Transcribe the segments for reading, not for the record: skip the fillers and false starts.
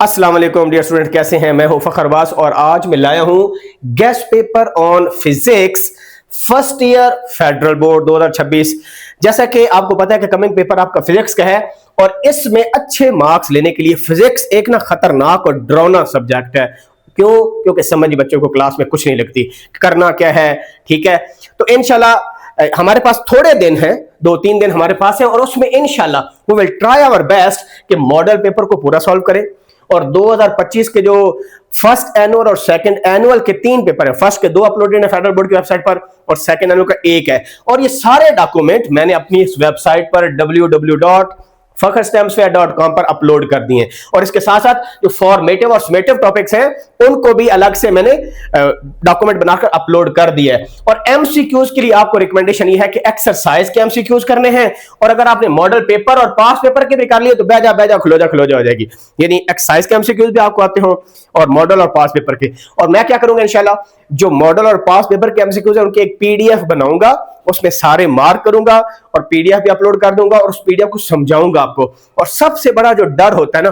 अस्सलाम वालेकुम dear student, कैसे हैं? मैं हूं फखर अब्बास और आज मैं लाया हूं guest paper on physics first year federal board 2026। जैसा कि आपको पता है कि कमिंग पेपर आपका फिजिक्स का है और इसमें अच्छे मार्क्स लेने के लिए फिजिक्स एक ना खतरनाक और डरावना सब्जेक्ट है। क्यों? क्योंकि समझ बच्चों को क्लास में कुछ नहीं लगती, करना क्या है। ठीक है, तो इंशाल्लाह हमारे पास थोड़े दिन हैं, 2-3 दिन हमारे पास हैं और उसमें इंशाल्लाह we will try our best कि मॉडल पेपर को पूरा सॉल्व करें। और 2025 के जो फर्स्ट एनुअल और सेकंड एनुअल के 3 पेपर है, फर्स्ट के 2 अपलोडेड है फेडरल बोर्ड की वेबसाइट पर और सेकंड एनुअल का 1 है। और ये सारे डॉक्यूमेंट मैंने अपनी इस वेबसाइट पर www.fakharstamsfair.com पर अपलोड कर दिए हैं। और इसके साथ साथ जो फॉर्मेटिव और समेटिव टॉपिक्स हैं उनको भी अलग से मैंने डॉक्यूमेंट बनाकर अपलोड कर दिया है। और एमसीक्यूज के लिए आपको रिकमेंडेशन ये है कि एक्सरसाइज के एमसीक्यूज करने हैं। और अगर आपने मॉडल पेपर और पास पेपर के भी कर लिए तो बैजा खलो जा हो जाएगी, यानी एक्सरसाइज के एमसीक्यूज भी आपको आते हो और मॉडल और पास पेपर के। और मैं क्या करूंगा इंशाल्लाह, जो मॉडल और पास पेपर के एमसीक्यूज है उनके एक पीडीएफ बनाऊंगा, उसमें सारे मार्क करूंगा और पीडीएफ भी अपलोड कर दूंगा और उस पीडीएफ को समझाऊंगा आपको। और सबसे बड़ा जो डर होता है ना,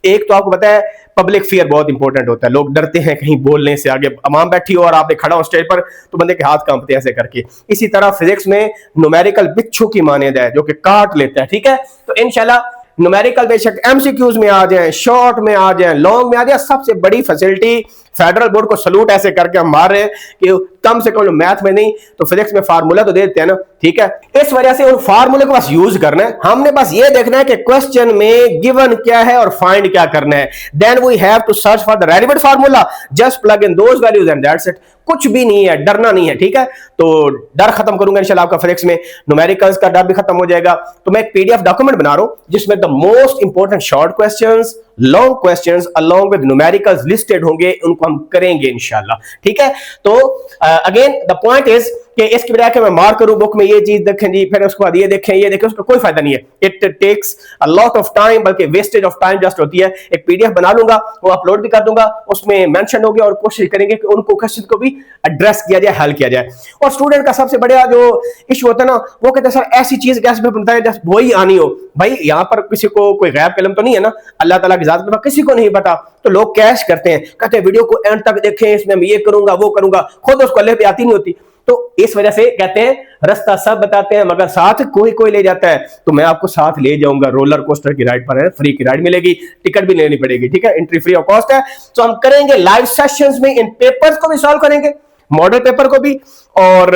एक तो आपको पता है पब्लिक फियर बहुत इंपॉर्टेंट होता है, लोग डरते हैं कहीं बोलने से, आगे अमाम बैठी हो और आपने खड़ा हो स्टेज पर तो बंदे के हाथ कांपते हैं ऐसे करके। इसी तरह फिजिक्स में न्यूमेरिकल बिच्छू की मानद है जो कि काट लेता है। ठीक है, तो इंशाल्लाह न्यूमेरिकल बेशक एमसीक्यूज में आ जाए, शॉर्ट में आ जाए, लॉन्ग में आ जाए, सबसे बड़ी फैसिलिटी फेडरल बोर्ड को सलूट ऐसे करके हम मार रहे हैं कि कम से कम मैथ में नहीं तो फिजिक्स में फार्मूला तो दे देते हैं ना। ठीक है, इस वजह से उन फार्मूले को बस यूज करना है, हमने बस ये देखना है कि क्वेश्चन में गिवन क्या है और फाइंड क्या करना है। Then we have to search for the relevant formula, just plug in those values and that's it. कुछ भी नहीं है, डरना नहीं है। ठीक है, तो डर खत्म करूंगा इंशाल्लाह आपका फिजिक्स में, न्यूमेरिकल्स का डर भी खत्म हो जाएगा। तो मैं एक पीडीएफ डॉक्यूमेंट बना रहा हूं जिसमें the most important short questions, long questions along with numericals listed होंगे, उनको हम करेंगे इंशाल्लाह। ठीक है, तो अगेन द पॉइंट इज कि इसकी बजाय कि मैं मार करूं बुक में ये चीज देखें जी, फिर उसके बाद ये देखें, उसका कोई फायदा नहीं है। It takes a lot of time, बल्कि वेस्टेज ऑफ टाइम जस्ट होती है। एक पीडीएफ बना लूंगा, वो अपलोड भी कर दूंगा, उसमें मेंशन होगी और कोशिश करेंगे कि उनको क्वेश्चन को भी एड्रेस किया जाए, हल किया जाए। और स्टूडेंट का सबसे बड़ा जो इशू होता है ना, वो कहते हैं सर ऐसी चीज कैसे में बनता है जस्ट वही आनी हो। भाई यहाँ पर किसी को कोई गैब कलम तो नहीं है ना, अल्लाह ताला की जात में किसी को नहीं पता। तो लोग कैश करते हैं, कहते हैं वीडियो को एंड तक देखें, इसमें मैं ये करूंगा वो करूंगा, खुद उसको अल्लाह पे आती नहीं होती। तो इस वजह से कहते हैं रास्ता सब बताते हैं मगर साथ कोई ले जाता है। तो मैं आपको साथ ले जाऊंगा, रोलर कोस्टर की राइड पर है, फ्री की राइड मिलेगी, टिकट भी लेनी पड़ेगी। ठीक है, एंट्री फ्री ऑफ कॉस्ट है। तो हम करेंगे लाइव सेशंस में, इन पेपर्स को भी सॉल्व करेंगे, मॉडल पेपर को भी और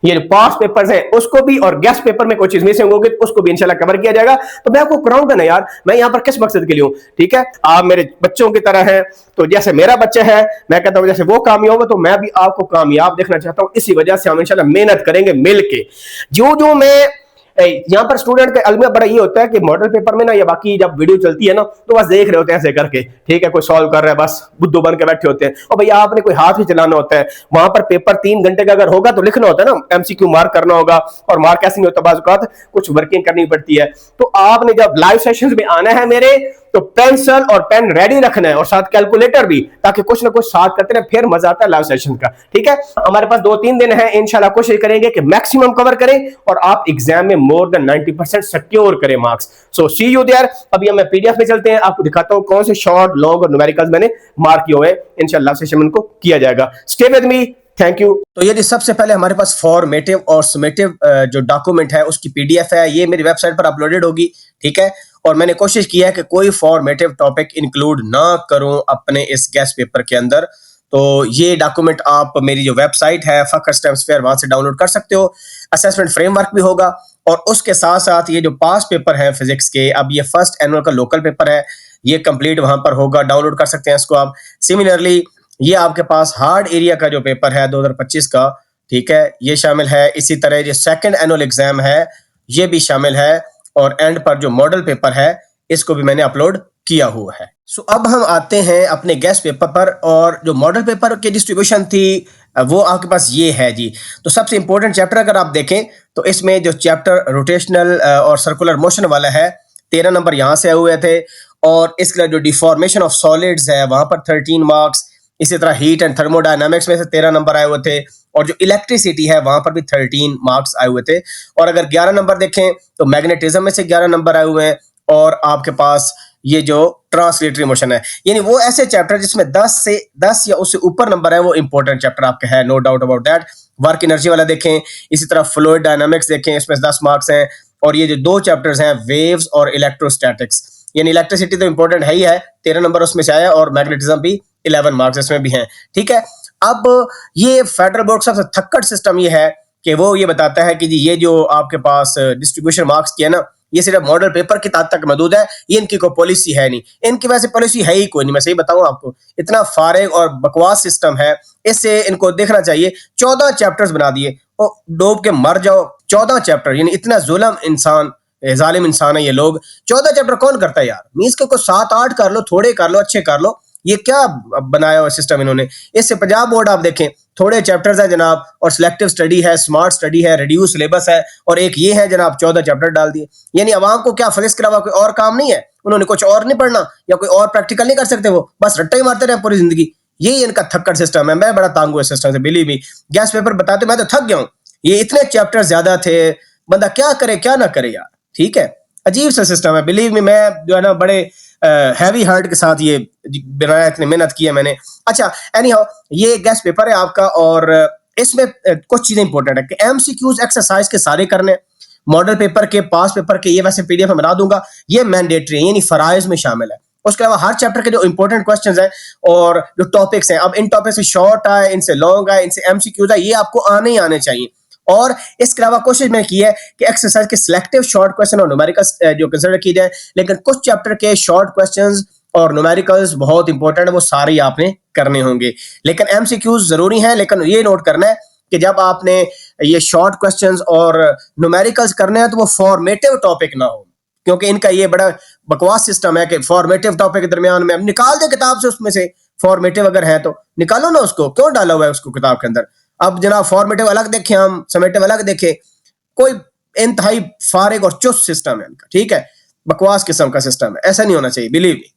ये पास पेपर्स है उसको भी, और गेस्ट पेपर में कोई चीज मिसिंग होगी तो उसको भी इंशाल्लाह कवर किया जाएगा। तो मैं आपको कराऊंगा ना यार, मैं यहां पर किस मकसद के लिए हूं। ठीक है, आप मेरे बच्चों की तरह हैं, तो जैसे मेरा बच्चा है मैं कहता हूं जैसे वो कामयाब हो तो मैं भी आपको कामयाब देखना चाहता हूं। इसी वजह से हम इंशाल्लाह मेहनत करेंगे मिलके। जो मैं यहां पर स्टूडेंट का अलमिया बड़ा ये होता है कि मॉडल पेपर में ना या बाकी जब वीडियो चलती है ना तो बस देख रहे होते हैं ऐसे करके। ठीक है, कोई सॉल्व कर रहा है, बस बुद्धू बन के बैठे होते हैं। और भैया आपने कोई हाथ भी चलाना होता है, वहां पर पेपर 3 घंटे का अगर होगा तो लिखना होता है ना, एमसीक्यू मार्क करना होगा और मार्क ऐसे नहीं होता, बाज़ कुछ वर्किंग करनी पड़ती है। तो आपने जब लाइव सेशंस में आना है मेरे, तो पेंसिल और पेन रेडी रखना है और साथ कैलकुलेटर भी, ताकि कुछ ना कुछ साथ करते रहे, फिर मजा आता है लाइव सेशन का। ठीक है, हमारे पास 2-3 दिन है, इंशाल्लाह कोशिश करेंगे कि मैक्सिमम कवर करें और आप एग्जाम में मोर देन 90% सिक्योर करें marks. So see you there. अभी हम पीडीएफ में चलते हैं, आपको दिखाता हूं कौन से शॉर्ट, लॉन्ग और न्यूमेरिकल्स मैंने मार्क किए हुए हैं। इंशाल्लाह सेशन उनको किया जाएगा। Stay with me, thank you. तो ये सबसे पहले हमारे पास फॉर्मेटिव और समेटिव जो डॉक्यूमेंट है उसकी पीडीएफ है, ये मेरी वेबसाइट पर अपलोडेड होगी। ठीक है, और मैंने कोशिश की है कि कोई फॉर्मेटिव टॉपिक इंक्लूड ना करूं अपने इस गेस्ट पेपर के अंदर। तो ये डॉक्यूमेंट आप मेरी जो वेबसाइट है फखर स्टैम्प्स फेयर, वहां से डाउनलोड कर सकते हो। असेसमेंट फ्रेमवर्क भी होगा और उसके साथ साथ ये जो पास पेपर है फिजिक्स के, अब ये फर्स्ट एनुअल का लोकल पेपर है, ये कंप्लीट वहां पर होगा, डाउनलोड कर सकते हैं इसको आप। सिमिलरली ये आपके पास हार्ड एरिया का जो पेपर है 2025 का, ठीक है, ये शामिल है। इसी तरह जो सेकंड एनुअल एग्जाम है ये भी शामिल है और एंड पर जो मॉडल पेपर है इसको भी मैंने अपलोड किया हुआ है। सो अब हम आते हैं अपने गेस्ट पेपर पर, और जो मॉडल पेपर की डिस्ट्रीब्यूशन थी वो आपके पास ये है जी। तो सबसे इंपॉर्टेंट चैप्टर अगर आप देखें तो इसमें जो चैप्टर रोटेशनल और सर्कुलर मोशन वाला है 13 नंबर यहाँ से आए हुए थे, और इसके जो डिफॉर्मेशन ऑफ सॉलिड्स है वहां पर 13 मार्क्स, इसी तरह हीट एंड थर्मोडायनामिक्स में से 13 नंबर आए हुए थे, और जो इलेक्ट्रिसिटी है वहां पर भी 13 मार्क्स आए हुए थे। और अगर 11 नंबर देखें तो मैग्नेटिज्म में से 11 नंबर आए हुए हैं, और आपके पास ये जो ट्रांसलेटरी मोशन है, यानी वो ऐसे चैप्टर जिसमें 10 या उससे ऊपर नंबर है, वो इंपॉर्टेंट चैप्टर आपके है, no doubt about that. Work energy वाला देखें, इसी तरह फ्लूइड डायनामिक्स देखें, इसमें 10 मार्क्स हैं। और ये जो 2 चैप्टर्स हैं, वेव्स और इलेक्ट्रोस्टैटिक्स, यानी इलेक्ट्रिसिटी तो इंपॉर्टेंट है ही है, 13 नंबर उसमें से आया, और मैग्नेटिज्म भी 11 मार्क्स इसमें भी हैं। ठीक है, अब ये फेडरल बोर्ड का सबसे थक्कड़ सिस्टम ये है कि वो ये बताता है कि जी ये जो आपके पास डिस्ट्रीब्यूशन मार्क्स की है ना, ये सिर्फ मॉडल पेपर की ताद तक महदूद है, ये इनकी कोई पॉलिसी है नहीं, इनकी वैसे पॉलिसी है ही कोई नहीं। मैं सही बताऊं आपको, इतना फारिग और बकवास सिस्टम है, इससे इनको देखना चाहिए। 14 चैप्टर्स बना दिए और डूब के मर जाओ। 14 चैप्टर, यानी इतना जुल्म इंसान, जालिम इंसान है ये लोग। 14 चैप्टर कौन करता है यार? मींस के कोई 7-8 कर लो, थोड़े कर लो, अच्छे कर लो। ये क्या बनाया हुआ सिस्टम इन्होंने? इससे पंजाब बोर्ड आप देखें, थोड़े चैप्टर्स हैं जनाब, और सिलेक्टिव स्टडी है, स्मार्ट स्टडी है, रिड्यूस सिलेबस है, और एक ये है जनाब 14 चैप्टर डाल दिए। यानी अवाम को क्या फिजिक्स के अलावा कोई और काम नहीं है? उन्होंने कुछ और नहीं पढ़ना या कोई और प्रैक्टिकल नहीं कर सकते? वो बस रट्टे ही मारते रहे पूरी जिंदगी। यही इनका थक्कड़ सिस्टम है। मैं बड़ा तंग हुआ सिस्टम से, बिलीव मी। गैस पेपर बताते मैं तो थक गया हूँ। ये इतने चैप्टर ज्यादा थे, बंदा क्या करे क्या ना करे यार। ठीक है, अजीब सा सिस्टम है, बिलीव मी। मैं जो है ना बड़े हैवी हार्ट के साथ ये बनाया, इतनी मेहनत की है मैंने। अच्छा, एनी हाउ, ये गेस्ट पेपर है आपका, और इसमें कुछ चीजें इंपॉर्टेंट है कि एमसीक्यूज एक्सरसाइज के सारे करने, मॉडल पेपर के, पास पेपर के, ये वैसे पीडीएफ में बना दूंगा, ये मैंडेटरी है, यानी फराइज में शामिल है। उसके अलावा हर चैप्टर के जो इंपॉर्टेंट क्वेश्चंस हैं और जो टॉपिक्स हैं, अब इन टॉपिक से शॉर्ट आए, इनसे लॉन्ग आए, इनसे एमसीक्यूज आए, ये आपको आने ही आने चाहिए। और इसके अलावा कोशिश मैंने की है कि एक्सरसाइज के सिलेक्टिव शॉर्ट क्वेश्चन और न्यूमेरिकल्स जो कंसिडर की जाए, लेकिन कुछ चैप्टर के शॉर्ट क्वेश्चंस और न्यूमेरिकल्स बहुत इंपॉर्टेंट है, वो सारे आपने करने होंगे। लेकिन एमसीक्यूज जरूरी हैं, लेकिन ये नोट करना है कि जब आपने ये शॉर्ट क्वेश्चंस और न्यूमेरिकल्स करने हैं तो वो फॉर्मेटिव टॉपिक ना हो, क्योंकि इनका ये बड़ा बकवास सिस्टम है कि फॉर्मेटिव टॉपिक के दरमियान में अब निकाल दे किताब से, उसमें से फॉर्मेटिव अगर है तो निकालो ना उसको, क्यों डाला हुआ है उसको किताब के अंदर? अब जनाब फॉर्मेटिव अलग देखें, हम समेटिव अलग देखें, कोई इंतहाई फारिग और चुस्त सिस्टम है इनका। ठीक है, बकवास किस्म का सिस्टम है, ऐसा नहीं होना चाहिए, बिलीव मी।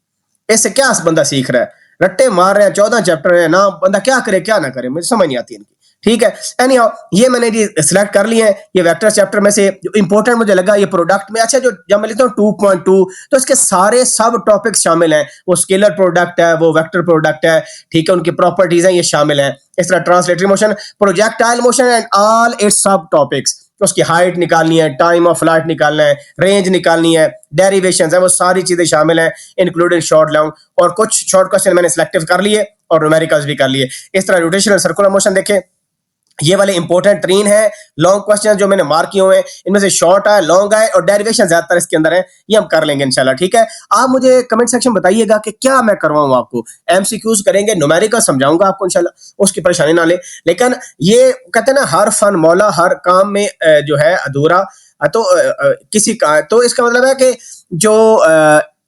इससे क्या बंदा सीख रहा है? रट्टे मार रहे हैं, 14 चैप्टर है ना, बंदा क्या करे क्या ना करे, मुझे समझ नहीं आती इनकी। ठीक है, एनी हाउ, ये मैंने जी सिलेक्ट कर लिए हैं। ये वेक्टर चैप्टर में से जो इंपॉर्टेंट मुझे लगा, ये प्रोडक्ट में, अच्छा जो जब मैं लिखता हूँ 2.2, तो इसके सारे सब टॉपिक्स शामिल हैं। वो स्केलर प्रोडक्ट है, वो वेक्टर प्रोडक्ट है, ठीक है, उनकी प्रॉपर्टीज हैं, ये शामिल हैं। इस तरह translatory motion, projectile motion and all it's सब टॉपिक्स, उसकी हाइट निकालनी है, टाइम ऑफ फ्लाइट निकालना है, रेंज निकालनी है, डेरिवेशंस है, वो सारी चीजें शामिल हैं, इंक्लूडिंग शॉर्ट लॉन्ग। और कुछ शॉर्ट क्वेश्चन मैंने सिलेक्टिव कर लिए और न्यूमेरिकल्स भी कर लिए। इस तरह रोटेशनल सर्कुलर मोशन देखें, ये वाले इंपॉर्टेंट 3 है। लॉन्ग क्वेश्चन जो मैंने मार्क किए हुए हैं, इनमें से शॉर्ट आए, लॉन्ग आए और डेरिवेशन ज्यादातर इसके अंदर है, ये हम कर लेंगे इंशाल्लाह। ठीक है, आप मुझे कमेंट सेक्शन बताइएगा कि क्या मैं करवाऊं आपको। एमसीक्यूज करेंगे, न्यूमेरिकल समझाऊंगा आपको इंशाल्लाह, उसकी परेशानी ना ले। लेकिन ये कहते हैं ना, हर फन मौला हर काम में जो है अधूरा, तो किसी का, तो इसका मतलब है कि जो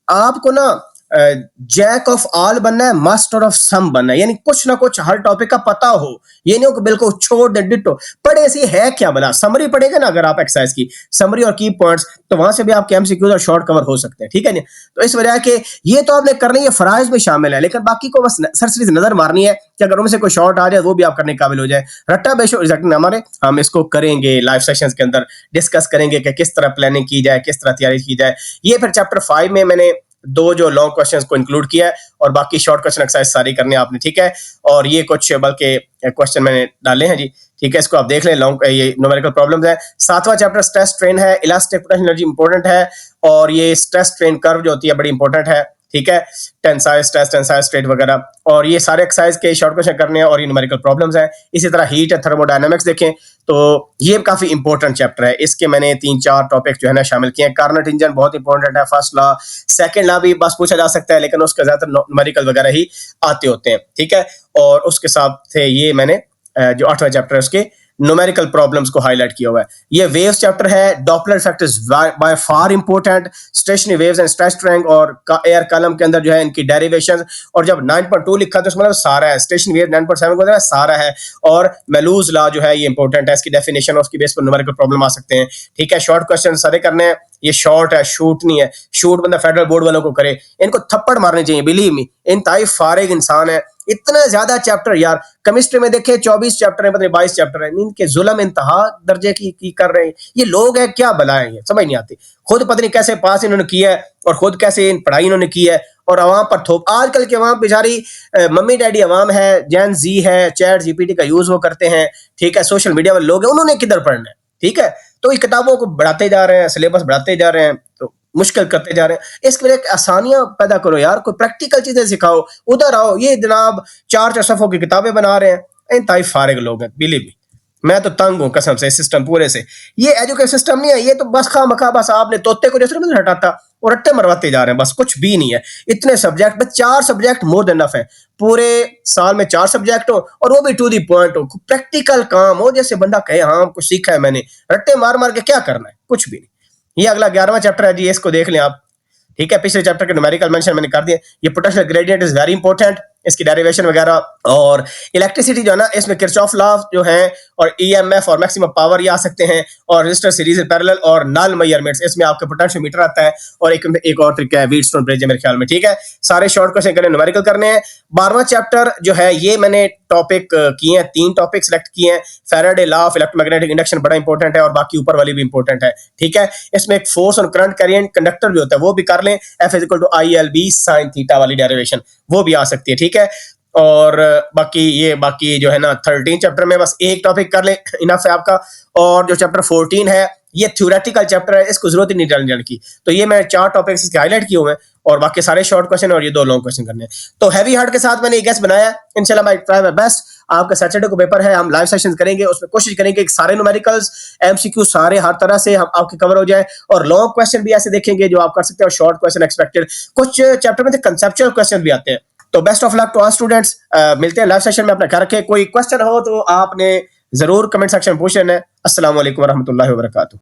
आपको ना जैक ऑफ ऑल बनना है, मास्टर ऑफ सम बनना है, यानी कुछ ना कुछ हर टॉपिक का पता हो। ये नहीं हो कि बिल्कुल छोड़ दे डिटो पढ़े, ऐसी है क्या भला? समरी पढ़ेगा ना अगर आप एक्सरसाइज की समरी और की पॉइंट्स, तो वहां से भी आपके एमसीक्यूज और शॉर्ट कवर हो सकते हैं। ठीक है ना, तो इस वजह के ये तो आपने करनी है, फराइज में शामिल है, लेकिन बाकी को बस सरसरी से नजर मारनी है कि अगर उनमें से कोई शॉर्ट आ जाए वो भी आप करने काबिल हो जाए। रट्टा बेशो रिजल्ट न हमारे, हम इसको करेंगे लाइव सेशंस के अंदर, डिस्कस करेंगे कि किस तरह प्लानिंग की जाए, किस तरह तैयारी की जाए। ये फिर चैप्टर 5 में मैंने 2 जो लॉन्ग क्वेश्चंस को इंक्लूड किया है, और बाकी शॉर्ट क्वेश्चन एक्सरसाइज सारी करने आपने। ठीक है, और ये कुछ बल्कि क्वेश्चन मैंने डाले हैं जी। ठीक है, इसको आप देख लें। लॉन्ग ये न्यूमेरिकल प्रॉब्लम्स है। 7वां चैप्टर स्ट्रेस स्ट्रेन है, इलास्टिक पोटेंशियल एनर्जी इंपॉर्टेंट है, और ये स्ट्रेस स्ट्रेन कर्व जो होती है बड़ी इंपॉर्टेंट है। ठीक है, टेंसाइल स्ट्रेस, टेंसाइल स्ट्रेट वगैरह, और ये सारे एक्सरसाइज के शॉर्ट क्वेश्चन करने हैं, और ये न्यूमेरिकल प्रॉब्लम्स हैं। इसी तरह हीट है, थर्मोडायनामिक्स देखें, तो ये काफी इंपॉर्टेंट चैप्टर है। इसके मैंने 3-4 टॉपिक जो है ना शामिल किए हैं। कार्नोट इंजन बहुत इंपॉर्टेंट है, फर्स्ट लॉ, सेकंड लॉ भी बस पूछा जा सकता है, लेकिन उसका ज्यादातर न्यूमेरिकल वगैरह ही आते होते हैं। ठीक है, और उसके साथ थे ये मैंने जो 8वां चैप्टर है उसके न्यूमेरिकल प्रॉब्लम्स को हाईलाइट किया हुआ है। ये वेव्स चैप्टर है, Doppler effect is by far important, stationery waves and stress triangle और एयर कॉलम के अंदर जो है इनकी डेरिवेशंस। और जब 9.2 लिखा तो उसमें मतलब सारा है, स्टेशनरी वेव 9.7 को सारा है। और मेलूज लॉ जो है ये इंपॉर्टेंट है, इसकी डेफिनेशन और उसकी बेस पर न्यूमेरिकल प्रॉब्लम आ सकते हैं। ठीक है, शॉर्ट क्वेश्चन सारे करने हैं। ये शॉर्ट है, शूट नहीं है। शूट बंदा फेडरल बोर्ड वालों को करे, इनको थप्पड़ मारने चाहिए, बिलीव मी। इंतहाई फारिग इंसान है, इतना ज्यादा चैप्टर यार। केमिस्ट्री में देखे 24 चैप्टर है, पता नहीं 22 चैप्टर है। इनके जुल्म इंतहा दर्जे की कर रहे हैं ये लोग है, क्या बलाएं ये समझ नहीं आती। खुद पता नहीं कैसे पास इन्होंने किया है और खुद कैसे इन पढ़ाई इन्होंने की है और अवाम पर थोप। आजकल के अवाम बेचारी मम्मी डैडी अवाम है, जैन जी है, चैट जीपीटी का यूज वो करते हैं, ठीक है, सोशल मीडिया में लोग हैं, उन्होंने किधर पढ़ना है, ठीक है। तो ये किताबों को बढ़ाते जा रहे हैं, सिलेबस बढ़ाते जा रहे हैं, तो मुश्किल करते जा रहे हैं। इसके लिए आसानियां पैदा करो यार, कोई प्रैक्टिकल चीजें सिखाओ, उधर आओ। ये जनाब 4-4 सफ़ों की किताबें बना रहे हैं, इंतहाई फारिग लोग हैं, बिलीव मी। मैं तो तंग हूं कसम से इस सिस्टम पूरे से। ये एजुकेशन सिस्टम नहीं है, ये तो बस खामखा बस आपने तोते को जैसे नहीं हटाता और रट्टे मरवाते जा रहे हैं, बस कुछ भी नहीं है। इतने सब्जेक्ट, बस 4 सब्जेक्ट मोर देन इनफ है। पूरे साल में 4 सब्जेक्ट हो और वो भी टू दी पॉइंट हो, प्रैक्टिकल काम हो, जैसे बंदा कहे हाँ कुछ सीखा है मैंने। रट्टे मार मार के क्या करना है, कुछ भी नहीं। ये अगला 11वां चैप्टर है जी, इसको देख लें आप, ठीक है। पिछले चैप्टर के न्यूमेरिकल मेंशन मैंने कर दिए। ये potential gradient is very important, इसकी डेरिवेशन वगैरह। और इलेक्ट्रिसिटी जो है ना, इसमें किरचॉफ लॉ जो है और ईएमएफ और मैक्सिमम पावर ये आ सकते हैं, और रेजिस्टर सीरीज पैरेलल और नल मेजरमेंट्स, इसमें आपके पोटेंशियोमीटर आता है, और एक और तरीका है व्हीटस्टोन ब्रिज है मेरे ख्याल में, ठीक है। सारे शॉर्ट क्वेश्चन करने, न्यूमेरिकल करने हैं। 12वां चैप्टर जो है ये मैंने टॉपिक किए हैं, 3 टॉपिक सिलेक्ट किए हैं। Faraday law of electromagnetic induction बड़ा इंपॉर्टेंट है, और बाकी ऊपर वाली भी इंपॉर्टेंट है, ठीक है। इसमें एक फोर्स और करंट कैरियंट कंडक्टर भी होता है, वो भी कर लें। F = ILB sin थीटा वाली डेरिवेशन वो भी आ सकती है, ठीक है। और बाकी जो है ना 13 चैप्टर में बस एक टॉपिक कर ले, इनफ है आपका। और जो चैप्टर 14 है ये थ्योरेटिकल चैप्टर है, इसको जरूरत ही नहीं जानने की। तो ये मैं 4 टॉपिक्स इसके हाईलाइट किए हुए हैं, और बाकी सारे शॉर्ट क्वेश्चन और ये 2 लॉन्ग क्वेश्चन करने हैं। तो हैवी हार्ट के साथ मैंने ये गेस बनाया है, इंशाल्लाह मैं ट्राई माय बेस्ट। आपका सैटरडे को पेपर है, हम लाइव सेशंस करेंगे, उसमें कोशिश करेंगे कि सारे न्यूमेरिकल्स एमसीक्यू सारे हर तरह से हम आपके कवर हो जाए, और लॉन्ग क्वेश्चन भी ऐसे देखेंगे जो आप कर सकते हो, शॉर्ट क्वेश्चन एक्सपेक्टेड। कुछ चैप्टर में कंसेप्चुअल क्वेश्चन भी आते हैं। तो best of luck to all students. मिलते हैं लाइव सेशन में, अपना ख्याल रखें। कोई क्वेश्चन हो तो आपने जरूर कमेंट सेक्शन में पूछ लेना है। अस्सलाम वालेकुम रहमतुल्लाहि व बरकातुहू।